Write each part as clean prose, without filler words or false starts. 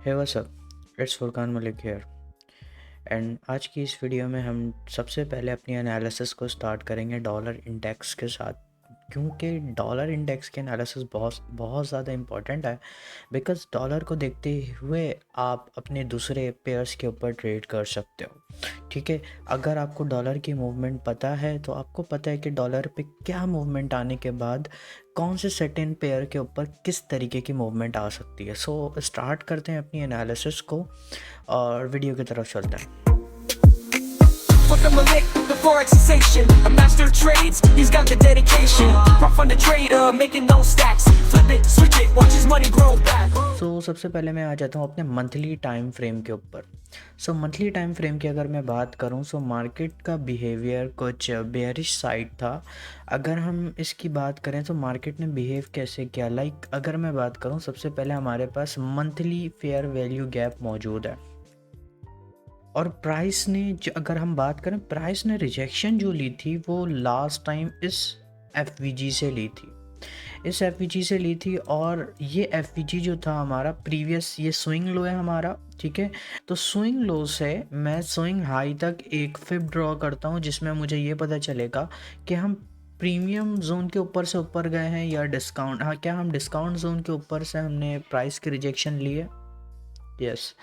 Hey WhatsApp, it's Furqan Malik here. And आज की इस वीडियो में हम सबसे पहले अपनी एनालिसिस को स्टार्ट करेंगे डॉलर इंडेक्स के साथ, क्योंकि डॉलर इंडेक्स के एनालिसिस बहुत बहुत ज़्यादा इम्पॉर्टेंट है। बिकॉज़ डॉलर को देखते हुए आप अपने दूसरे पेयर्स के ऊपर ट्रेड कर सकते हो। ठीक है, अगर आपको डॉलर की मूवमेंट पता है तो आपको पता है कि डॉलर पे क्या मूवमेंट आने के बाद कौन से सर्टेन पेयर के ऊपर किस तरीके की मूवमेंट आ सकती है। सो स्टार्ट करते हैं अपनी एनालिसिस को और वीडियो की तरफ चलते हैं। Welcome Malik, the forex sensation, a master of trades, he's got the dedication. Rough on the trader, making no stacks. Flip it, switch it, watch his money grow back. सबसे पहले मैं आ जाता हूँ अपने मंथली टाइम फ्रेम के ऊपर। Monthly time frame की अगर मैं बात करूँ मार्केट का बिहेवियर कुछ बेयरिश साइड था। अगर हम इसकी बात करें तो मार्केट ने बिहेव कैसे किया, अगर मैं बात करूँ सबसे पहले हमारे पास मंथली फेयर वैल्यू गैप मौजूद है और प्राइस ने अगर हम बात करें प्राइस ने रिजेक्शन जो ली थी वो लास्ट टाइम इस एफ से ली थी, इस एफ से ली थी। और ये एफ जो था हमारा प्रीवियस, ये स्विंग लो है हमारा। ठीक है, तो स्विंग लो से मैं स्विंग हाई तक एक फिब ड्रॉ करता हूँ, जिसमें मुझे ये पता चलेगा कि हम प्रीमियम जोन के ऊपर से ऊपर गए हैं या डिस्काउंट, हाँ क्या हम डिस्काउंट जोन के ऊपर से हमने प्राइस की रिजेक्शन ली है। यस।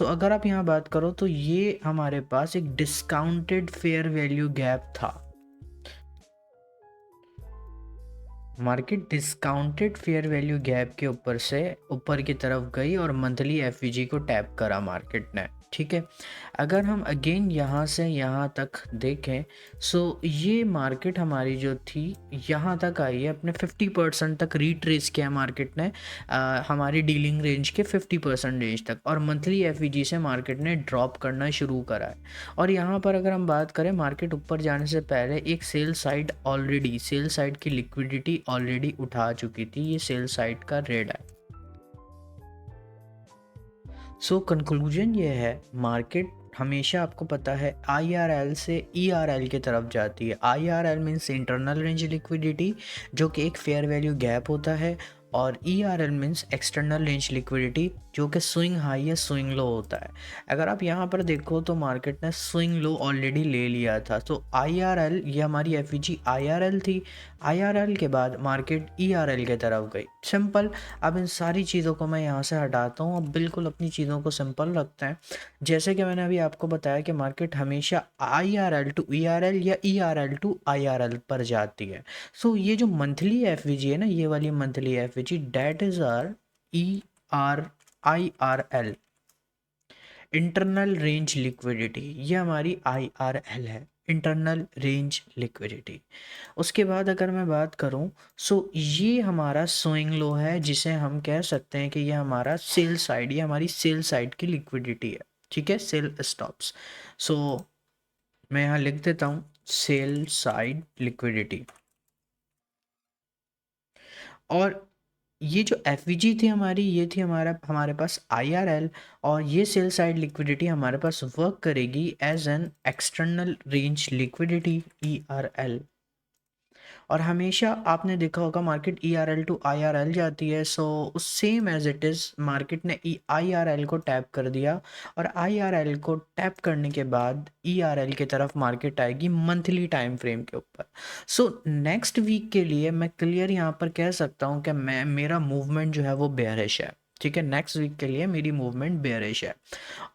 अगर आप यहाँ बात करो तो ये हमारे पास एक डिस्काउंटेड फेयर वैल्यू गैप था। Market discounted fair value gap के ऊपर से ऊपर की तरफ गई और मंथली एफवीजी को टैप करा मार्केट ने। ठीक है, अगर हम अगेन यहाँ से यहाँ तक देखें ये मार्केट हमारी जो थी यहाँ तक आई है, अपने 50% तक रिट्रेस किया मार्केट ने हमारी डीलिंग रेंज के 50% रेंज तक, और मंथली एफवीजी से मार्केट ने ड्रॉप करना शुरू करा है। और यहाँ पर अगर हम बात करें मार्केट ऊपर जाने से पहले एक सेल साइड की लिक्विडिटी ऑलरेडी उठा चुकी थी, ये सेल साइड का रेड है। कंक्लूजन ये है, मार्केट हमेशा आपको पता है IRL से ERL की तरफ जाती है। IRL means internal range liquidity, जो कि एक फेयर वैल्यू गैप होता है, और ERL means external range liquidity, जो कि स्विंग हाई या स्विंग लो होता है। अगर आप यहाँ पर देखो तो मार्केट ने स्विंग लो ऑलरेडी ले लिया था, तो IRL ये हमारी एफईजी IRL थी। IRL के बाद मार्केट ERL की तरफ गई। सिंपल। अब इन सारी चीज़ों को मैं यहाँ से हटाता हूँ, अब बिल्कुल अपनी चीज़ों को सिंपल रखते हैं। जैसे कि मैंने अभी आपको बताया कि मार्केट हमेशा IRL टू ERL या ERL टू IRL पर जाती है। ये जो मंथली एफवीजी है ना, ये वाली monthly FVG, that is our IRL, internal range liquidity, ये हमारी IRL है, इंटरनल रेंज लिक्विडिटी। उसके बाद अगर मैं बात करूं ये हमारा स्विंग लो है, जिसे हम कह सकते हैं कि ये हमारा सेल साइड, ये हमारी सेल साइड की लिक्विडिटी है। ठीक है, सेल स्टॉप्स। मैं यहाँ लिख देता हूँ सेल साइड लिक्विडिटी। और ये जो एफवीजी थी हमारी, ये थी हमारे पास IRL, और ये सेल साइड लिक्विडिटी हमारे पास वर्क करेगी as an external range liquidity ERL। और हमेशा आपने देखा होगा मार्केट ERL टू IRL जाती है, same as it is market ने IRL को टैप कर दिया, और IRL को टैप करने के बाद ERL की तरफ मार्केट आएगी मंथली टाइम फ्रेम के ऊपर। नेक्स्ट वीक के लिए मैं क्लियर यहाँ पर कह सकता हूँ कि मेरा मूवमेंट जो है वो बेयरिश है। ठीक है, नेक्स्ट वीक के लिए मेरी मूवमेंट बेयरिश है।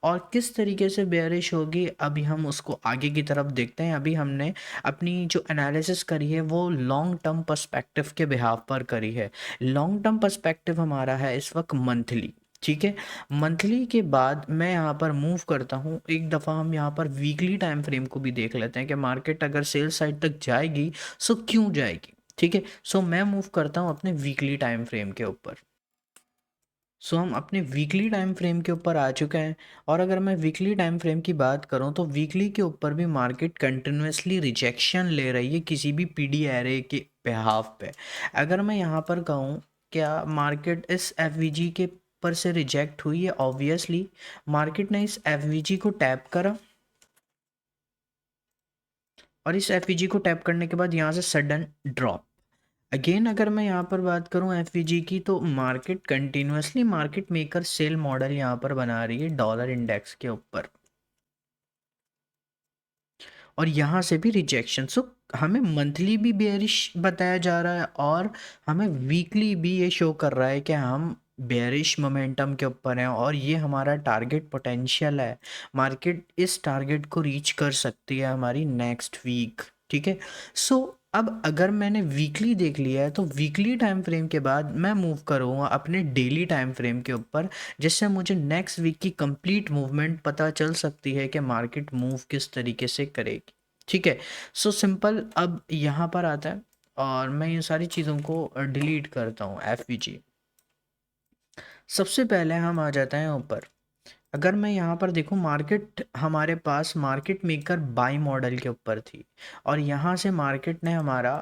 और किस तरीके से बेयरिश होगी अभी हम उसको आगे की तरफ देखते हैं। अभी हमने अपनी जो एनालिसिस करी है वो लॉन्ग टर्म पर्सपेक्टिव के बिहाफ पर करी है। लॉन्ग टर्म पर्सपेक्टिव हमारा है इस वक्त मंथली। ठीक है, मंथली के बाद मैं यहाँ पर मूव करता हूँ, एक दफ़ा हम यहाँ पर वीकली टाइम फ्रेम को भी देख लेते हैं कि मार्केट अगर सेल साइड तक जाएगी क्यों जाएगी। ठीक है, मैं मूव करता हूँ अपने वीकली टाइम फ्रेम के ऊपर। हम अपने वीकली टाइम फ्रेम के ऊपर आ चुके हैं। और अगर मैं वीकली टाइम फ्रेम की बात करूं तो वीकली के ऊपर भी मार्केट कंटिन्यूसली रिजेक्शन ले रही है किसी भी PD एरे के बिहाफ पे। अगर मैं यहाँ पर कहूँ क्या मार्केट इस एफवीजी के पर से रिजेक्ट हुई है, ऑब्वियसली मार्केट ने इस एफवीजी को टैप करा, और इस एफवीजी को टैप करने के बाद यहाँ से सडन ड्रॉप। अगेन अगर मैं यहाँ पर बात करूँ एफवीजी की, तो market continuously market maker sell model यहाँ पर बना रही है डॉलर इंडेक्स के ऊपर, और यहाँ से भी रिजेक्शन। सो हमें मंथली भी बेयरिश बताया जा रहा है और हमें वीकली भी ये शो कर रहा है कि हम बेयरिश मोमेंटम के ऊपर हैं, और ये हमारा टारगेट पोटेंशियल है। मार्केट इस टारगेट को रीच कर सकती है हमारी नेक्स्ट वीक। ठीक है। सो अब अगर मैंने वीकली देख लिया है, तो वीकली टाइम फ्रेम के बाद मैं मूव करूँगा अपने डेली टाइम फ्रेम के ऊपर, जिससे मुझे नेक्स्ट वीक की कंप्लीट मूवमेंट पता चल सकती है कि मार्केट मूव किस तरीके से करेगी। ठीक है। सो सिंपल अब यहाँ पर आता है, और मैं ये सारी चीज़ों को डिलीट करता हूँ एफवीजी। सबसे पहले हम आ जाते हैं ऊपर। अगर मैं यहाँ पर देखूँ, मार्केट हमारे पास मार्केट मेकर बाई मॉडल के ऊपर थी, और यहाँ से मार्केट ने हमारा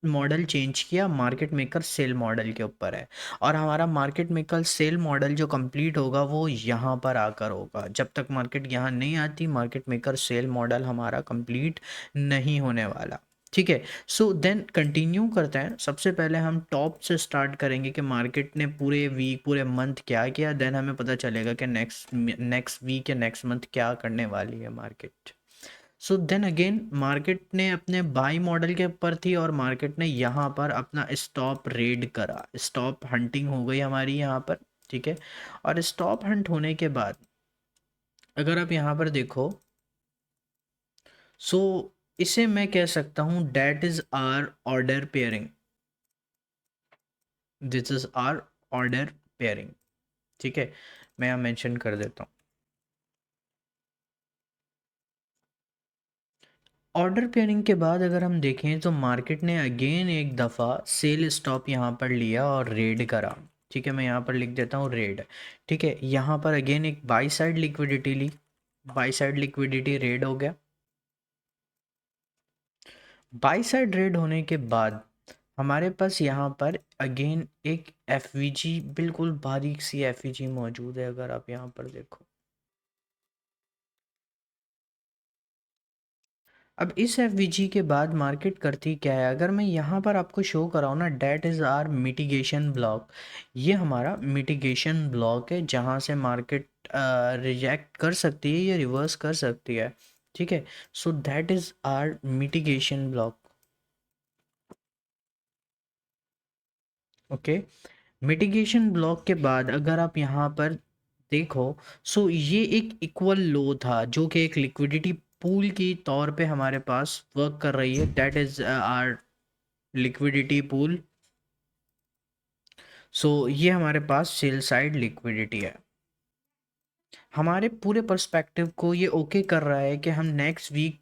मॉडल चेंज किया, मार्केट मेकर सेल मॉडल के ऊपर है। और हमारा मार्केट मेकर सेल मॉडल जो कंप्लीट होगा वो यहाँ पर आकर होगा। जब तक मार्केट यहाँ नहीं आती, मार्केट मेकर सेल मॉडल हमारा कंप्लीट नहीं होने वाला। ठीक है। सो देन कंटिन्यू करते हैं। सबसे पहले हम टॉप से स्टार्ट करेंगे कि मार्केट ने पूरे वीक पूरे मंथ क्या किया, देन हमें पता चलेगा कि नेक्स्ट नेक्स्ट वीक या नेक्स्ट मंथ क्या करने वाली है market. So then again market ने अपने बाई मॉडल के ऊपर थी, और मार्केट ने यहाँ पर अपना स्टॉप रेड करा, स्टॉप हंटिंग हो गई हमारी यहाँ पर। ठीक है। और स्टॉप हंट होने के बाद अगर आप यहाँ पर देखो, सो इसे मैं कह सकता हूँ that is our order pairing, this is our order pairing. ठीक है। मैं यहाँ मेंशन कर देता हूँ। ऑर्डर पेयरिंग के बाद अगर हम देखें, तो मार्केट ने अगेन एक दफ़ा सेल स्टॉप यहाँ पर लिया और रेड करा। ठीक है। मैं यहाँ पर लिख देता हूँ रेड। ठीक है। यहाँ पर अगेन एक बाई साइड लिक्विडिटी ली, बाई साइड लिक्विडिटी रेड हो गया। बाई साइड रेड होने के बाद हमारे पास यहाँ पर अगेन एक एफवीजी, बिल्कुल बारीक सी एफवीजी मौजूद है। अगर आप यहाँ पर देखो, अब इस एफवीजी के बाद मार्केट करती क्या है, अगर मैं यहाँ पर आपको शो कराऊँ ना, that is our mitigation block. ये हमारा मिटिगेशन ब्लॉक है, जहाँ से मार्केट रिजेक्ट कर सकती है या रिवर्स कर सकती है। ठीक है। So that is our mitigation block. Okay. Mitigation block के बाद अगर आप यहाँ पर देखो, सो ये एक इक्वल लो था, जो कि एक लिक्विडिटी पूल की तौर पे हमारे पास वर्क कर रही है। That is our liquidity pool. So ये हमारे पास सेल साइड लिक्विडिटी है। हमारे पूरे पर्सपेक्टिव को ये ओके कर रहा है कि हम नेक्स्ट वीक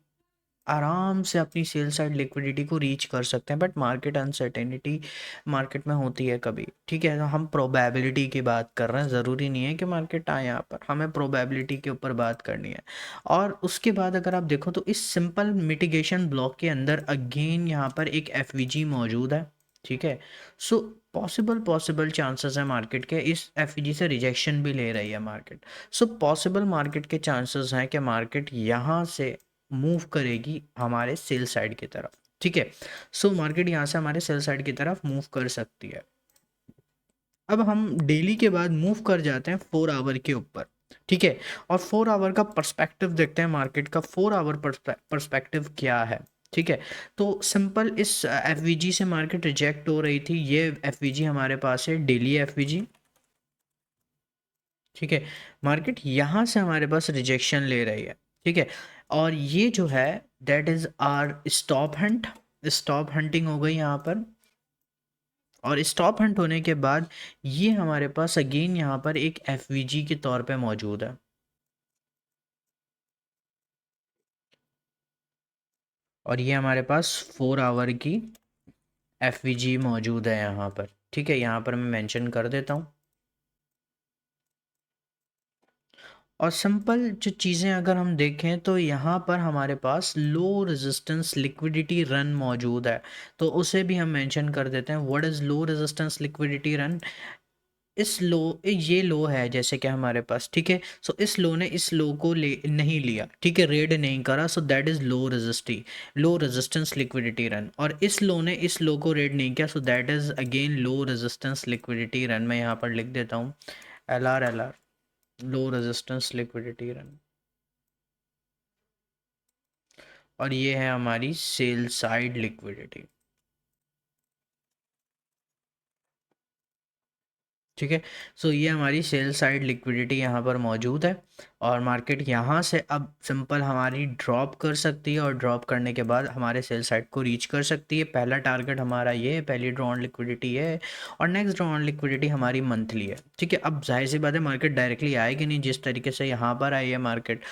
आराम से अपनी सेल साइड लिक्विडिटी को रीच कर सकते हैं। बट मार्केट अनसर्टेनिटी मार्केट में होती है कभी। ठीक है। तो हम प्रोबेबिलिटी की बात कर रहे हैं, ज़रूरी नहीं है कि मार्केट आए यहाँ पर, हमें प्रोबेबिलिटी के ऊपर बात करनी है। और उसके बाद अगर आप देखो, तो इस सिंपल मिटिगेशन ब्लॉक के अंदर अगेन यहाँ पर एक एफवीजी मौजूद है। ठीक है। सो पॉसिबल चांसेस है मार्केट के, इस एफवीजी से रिजेक्शन भी ले रही है मार्केट। सो पॉसिबल मार्केट के चांसेस हैं कि मार्केट यहाँ से मूव करेगी हमारे सेल साइड की तरफ। ठीक है। सो मार्केट यहाँ से हमारे सेल साइड की तरफ मूव कर सकती है। अब हम डेली के बाद मूव कर जाते हैं 4 आवर के ऊपर। ठीक है। और 4 आवर का पर्सपेक्टिव देखते हैं, मार्केट का 4 आवर पर्सपेक्टिव क्या है। ठीक है। तो सिंपल इस एफवीजी से मार्केट रिजेक्ट हो रही थी। ये एफवीजी हमारे पास है डेली एफवीजी। ठीक है। मार्केट यहाँ से हमारे पास रिजेक्शन ले रही है। ठीक है। और ये जो है that is our stop hunt, stop hunting हो गई यहाँ पर। और स्टॉप हंट होने के बाद ये हमारे पास अगेन यहाँ पर एक एफवीजी के तौर पे मौजूद है, और ये हमारे पास 4 आवर की एफवीजी मौजूद है यहाँ पर। ठीक है। यहाँ पर मैं मेंशन कर देता हूँ। और सिंपल जो चीज़ें अगर हम देखें, तो यहाँ पर हमारे पास लो रेजिस्टेंस लिक्विडिटी रन मौजूद है, तो उसे भी हम मेंशन कर देते हैं। What is low resistance liquidity run? इस लो ये लो है जैसे कि हमारे पास, ठीक है। सो इस लो ने इस लो को ले नहीं लिया, ठीक है, रेड नहीं करा, so that is low resistance liquidity run. और इस लो ने इस लो को रेड नहीं किया, so that is again low resistance liquidity run. मैं यहाँ पर लिख देता हूँ LR, low resistance liquidity run. और ये है हमारी सेल साइड लिक्विडिटी, ठीक है। सो ये हमारी सेल साइड लिक्विडिटी यहाँ पर मौजूद है। और मार्केट यहाँ से अब सिंपल हमारी ड्रॉप कर सकती है, और ड्रॉप करने के बाद हमारे सेल साइड को रीच कर सकती है। पहला टारगेट हमारा ये है, पहली ड्रॉ ऑन लिक्विडिटी है। और नेक्स्ट ड्रॉ ऑन लिक्विडिटी हमारी मंथली है, ठीक है। अब जाहिर सी बात है मार्केट डायरेक्टली आएगी नहीं, जिस तरीके से यहाँ पर आई है मार्केट।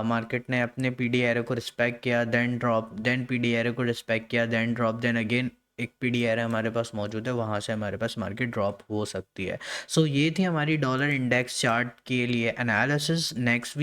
मार्केट ने अपने पीडी एरो को रिस्पेक्ट किया, then drop, then PD arrow को रिस्पेक्ट किया, देन ड्रॉप, देन अगेन एक पीडी एरो हमारे पास मौजूद है, वहाँ से हमारे पास मार्केट ड्रॉप हो सकती है। सो ये थी हमारी डॉलर इंडेक्स चार्ट के लिए एनालिसिस। नेक्स्ट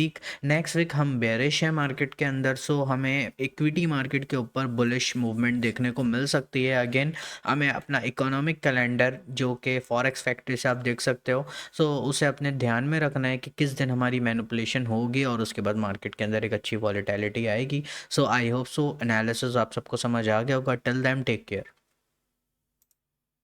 वीक हम बेरिश है मार्केट के अंदर, सो हमें इक्विटी मार्केट के ऊपर बुलिश मूवमेंट देखने को मिल सकती है। अगेन हमें अपना इकोनॉमिक कैलेंडर जो कि फॉरेक्स फैक्ट्री से आप देख सकते हो, सो उसे अपने ध्यान में रखना है कि किस दिन हमारी मैनिपुलेशन होगी और उसके बाद मार्केट के अंदर एक अच्छी वॉलेटिलिटी आएगी। सो आई होप सो एनालिसिस आप सबको समझ आ गया होगा। Till then take care.